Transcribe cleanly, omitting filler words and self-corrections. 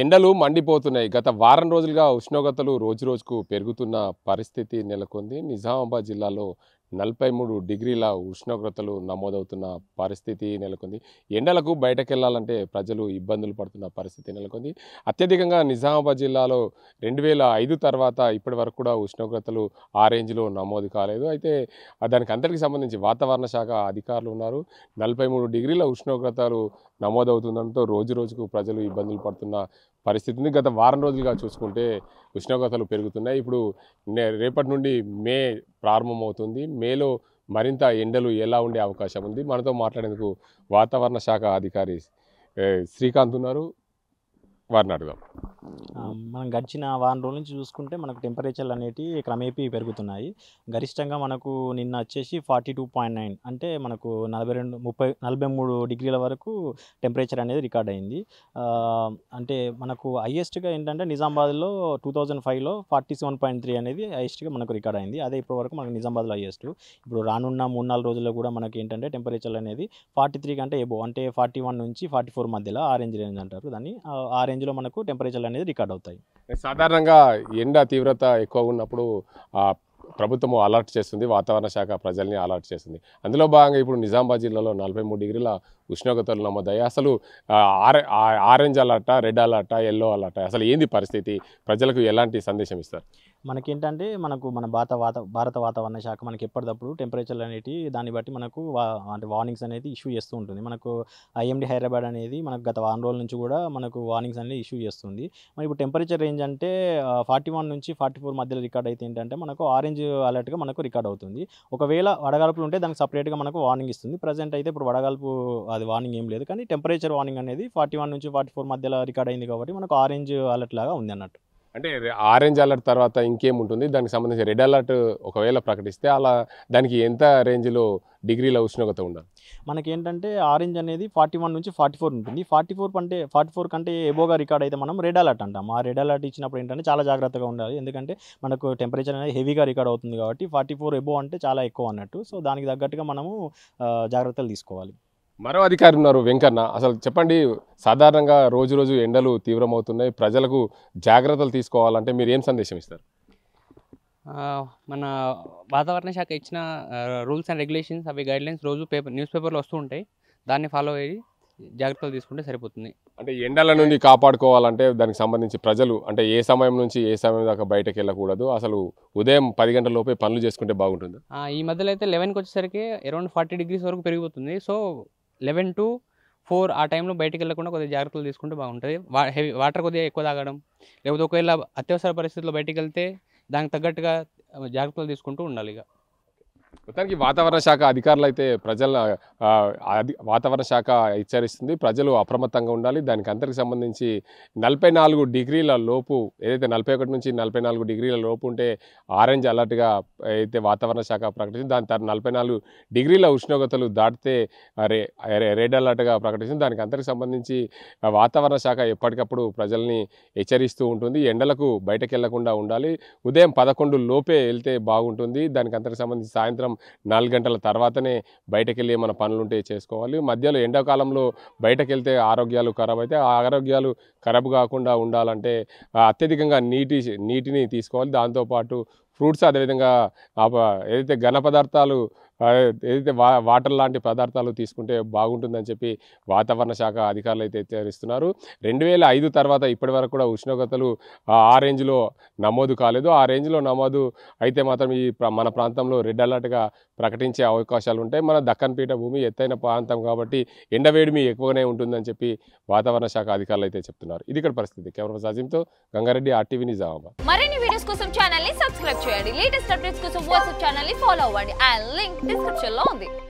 ఎండలు మండిపోతున్నాయి. గత వారం రోజులుగా ఉష్ణోగ్రతలు రోజురోజుకు పెరుగుతున్న పరిస్థితి నెలకొంది. నిజామాబాద్ జిల్లాలో 43 డిగ్రీల ఉష్ణోగ్రతలు నమోదవుతున్న పరిస్థితి నెలకొంది. ఎండలకు బయటకెళ్లాలంటే ప్రజలు ఇబ్బందులు పడుతున్న పరిస్థితి నెలకొంది. అత్యధికంగా నిజామాబాద్ జిల్లాలో 2005 తర్వాత ఇప్పటి వరకు కూడా ఉష్ణోగ్రతలు ఆ రేంజ్లో నమోదు కాలేదు. అయితే దానికి అంతటికి సంబంధించి వాతావరణ శాఖ అధికారులు ఉన్నారు. 43 డిగ్రీల ఉష్ణోగ్రతలు నమోదవుతుండడంతో రోజు రోజుకు ప్రజలు ఇబ్బందులు పడుతున్న పరిస్థితి ఉంది. గత వారం రోజులుగా చూసుకుంటే ఉష్ణోగ్రతలు పెరుగుతున్నాయి. ఇప్పుడు రేపటి నుండి మే ప్రారంభమవుతుంది. మేలో మరింత ఎండలు ఎలా ఉండే అవకాశం ఉంది? మనతో మాట్లాడేందుకు వాతావరణ శాఖ అధికారి శ్రీకాంత్ ఉన్నారు. వారిని అడుగుదాం. మనం గడిచిన వారం రోజుల నుంచి చూసుకుంటే మనకు టెంపరేచర్లు అనేటివి క్రమేపీ పెరుగుతున్నాయి. గరిష్టంగా మనకు నిన్న వచ్చేసి 42.9 అంటే మనకు 43 డిగ్రీల వరకు టెంపరేచర్ అనేది రికార్డ్ అయింది. అంటే మనకు హైయెస్ట్గా ఏంటంటే నిజామాబాద్లో 2005లో 47.3 అనేది హైయెస్ట్గా మనకు రికార్డ్ అయింది. అదే ఇప్పటి వరకు మనకు నిజామాబాద్లో హైయెస్ట్. ఇప్పుడు రానున్న 3-4 రోజుల్లో కూడా మనకి ఏంటంటే టెంపరేచర్ అనేది 43 కంటే ఎబో అంటే 41 నుంచి 44 మధ్యలో ఆరెంజ్ రేంజ్ అంటారు దాన్ని. ఆ రేంజ్లో మనకు టెంపరేచర్లు అనేది రికార్డ్ అవుతాయి. సాధారణంగా ఎండ తీవ్రత ఎక్కువ ఉన్నప్పుడు ప్రభుత్వం అలర్ట్ చేస్తుంది, వాతావరణ శాఖ ప్రజల్ని అలర్ట్ చేస్తుంది. అందులో భాగంగా ఇప్పుడు నిజామాబాద్ జిల్లాలో 43 డిగ్రీల ఉష్ణోగ్రతలు నమోదయ్యాయి. అసలు ఆరెంజ్ అలర్టా, రెడ్ అలర్టా, ఎల్లో అలర్టా, అసలు ఏంది పరిస్థితి? ప్రజలకు ఎలాంటి సందేశం ఇస్తారు? మనకేంటంటే మన భారత వాతావరణ శాఖ మనకి ఎప్పటికప్పుడు టెంపరేచర్లు అనేవి దాన్ని బట్టి మనకు అంటే వార్నింగ్స్ అనేది ఇష్యూ చేస్తూ ఉంటుంది. మనకు ఐఎండీ హైదరాబాద్ అనేది మనకు గత వారం రోజుల నుంచి కూడా మనకు వార్నింగ్స్ అనేది ఇష్యూ చేస్తుంది. మరి ఇప్పుడు టెంపరేచర్ రేంజ్ అంటే 41 నుంచి 44 మధ్యలో రికార్డ్ అయితే ఏంటంటే మనకు ఆరెంజ్ అలర్ట్గా మనకు రికార్డ్ అవుతుంది. ఒకవేళ వడగాల్పులు ఉంటే దానికి సపరేట్గా మనకు వార్నింగ్ ఇస్తుంది. ప్రజెంట్ అయితే ఇప్పుడు వడగాల్పు అది వార్నింగ్ ఏం లేదు, కానీ టెంపరేచర్ వార్నింగ్ అనేది 41 నుంచి 44 మధ్యలో రికార్డ్ అయింది కాబట్టి మనకు ఆరెంజ్ అలర్ట్ లాగా ఉంది అన్నట్టు. అంటే ఆరెంజ్ అలర్ట్ తర్వాత ఇంకేముంటుంది? దానికి సంబంధించి రెడ్ అలర్ట్ ఒకవేళ ప్రకటిస్తే అలా దానికి ఎంత రేంజ్లో డిగ్రీల ఉష్ణోగ్రత ఉండాలి? మనకేంటంటే ఆరెంజ్ అనేది 41 నుంచి 44 ఉంటుంది. 44 కంటే ఎబోగా రికార్డ్ అయితే మనం రెడ్ అలర్ట్ అంటాం. ఆ రెడ్ అలర్ట్ ఇచ్చినప్పుడు ఏంటంటే చాలా జాగ్రత్తగా ఉండాలి. ఎందుకంటే మనకు టెంపరేచర్ అనేది హెవీగా రికార్డ్ అవుతుంది కాబట్టి 44 ఎబో అంటే చాలా ఎక్కువ అన్నట్టు. సో దానికి తగ్గట్టుగా మనము జాగ్రత్తలు తీసుకోవాలి. మరో అధికారి ఉన్నారు, వెంకన్న. అసలు చెప్పండి, సాధారణంగా రోజు రోజు ఎండలు తీవ్రమవుతున్నాయి. ప్రజలకు జాగ్రత్తలు తీసుకోవాలంటే మీరు ఏం సందేశం ఇస్తారు? మన వాతావరణ శాఖ ఇచ్చిన రూల్స్ అండ్ రెగ్యులేషన్స్, అవి గైడ్లైన్స్ రోజు న్యూస్ పేపర్లో వస్తూ ఉంటాయి. దాన్ని ఫాలో అయ్యి జాగ్రత్తలు తీసుకుంటే సరిపోతుంది. అంటే ఎండల నుండి కాపాడుకోవాలంటే దానికి సంబంధించి ప్రజలు అంటే ఏ సమయం నుంచి ఏ సమయం దాకా బయటకు వెళ్ళకూడదు? అసలు ఉదయం 10 గంటల లోపే పనులు చేసుకుంటే బాగుంటుంది. ఈ మధ్యలో అయితే 11కి వచ్చేసరికి అరౌండ్ 40 డిగ్రీస్ వరకు పెరిగిపోతుంది. సో 11 to 4 ఆ టైంలో బయటికి వెళ్ళకుండా కొద్దిగా జాగ్రత్తలు తీసుకుంటే బాగుంటుంది. వాటర్ కొద్దిగా ఎక్కువ తాగడం, లేకపోతే ఒకవేళ అత్యవసర పరిస్థితుల్లో బయటికి వెళ్తే దానికి తగ్గట్టుగా జాగ్రత్తలు తీసుకుంటూ ఉండాలి. ఇక మొత్తానికి వాతావరణ శాఖ అధికారులు అయితే వాతావరణ శాఖ హెచ్చరిస్తుంది, ప్రజలు అప్రమత్తంగా ఉండాలి. దానికి అంతటికి సంబంధించి 44 డిగ్రీల లోపు, ఏదైతే 41 నుంచి 44 డిగ్రీల లోపు ఉంటే ఆరెంజ్ అలర్ట్గా అయితే వాతావరణ శాఖ ప్రకటించింది. దాని తర్వాత 44 డిగ్రీల ఉష్ణోగ్రతలు దాటితే రెడ్ అలర్ట్గా ప్రకటించింది. దానికి అంతటికి సంబంధించి వాతావరణ శాఖ ఎప్పటికప్పుడు ప్రజల్ని హెచ్చరిస్తూ ఉంటుంది. ఎండలకు బయటకు వెళ్లకుండా ఉండాలి. ఉదయం 11 లోపే వెళ్తే బాగుంటుంది. దానికి అంతటికి సంబంధించి సాయంత్రం 4 గంటల తర్వాతనే బయటకు వెళ్ళి మన పనులుంటే చేసుకోవాలి. మధ్యలో ఎండాకాలంలో బయటకు వెళ్తే ఆరోగ్యాలు ఖరాబ్ అయితే, ఆ ఆరోగ్యాలు ఖరాబ్ కాకుండా ఉండాలంటే అత్యధికంగా నీటిని తీసుకోవాలి. దాంతోపాటు ఫ్రూట్స్, అదేవిధంగా ఏదైతే ఘన పదార్థాలు, ఏదైతే వాటర్ లాంటి పదార్థాలు తీసుకుంటే బాగుంటుందని చెప్పి వాతావరణ శాఖ అధికారులు అయితే హెచ్చరిస్తున్నారు. 2005 తర్వాత ఇప్పటి వరకు కూడా ఉష్ణోగ్రతలు ఆ రేంజ్లో నమోదు కాలేదు. ఆ రేంజ్లో నమోదు అయితే మాత్రం మన ప్రాంతంలో రెడ్ అలర్ట్గా ప్రకటించే అవకాశాలు ఉంటాయి. మన దక్కన్ పీఠభూమి ఎత్తైన ప్రాంతం కాబట్టి ఎండవేడిమి ఎక్కువగానే ఉంటుందని చెప్పి వాతావరణ శాఖ అధికారులు అయితే చెప్తున్నారు. ఇది ఇక్కడ పరిస్థితి. కెమెరా సాజింతో గంగారెడ్డి, RTV నిజామాబాద్. మరిన్ని వీడియోస్ కోసం ఛానల్ ని సబ్స్క్రైబ్ చేయండి. లేటెస్ట్ అప్డేట్స్ కోసం వాట్సాప్ ఛానల్ ని ఫాలో అవ్వండి. ఆ లింక్ డిస్క్రిప్షన్ లో ఉంది.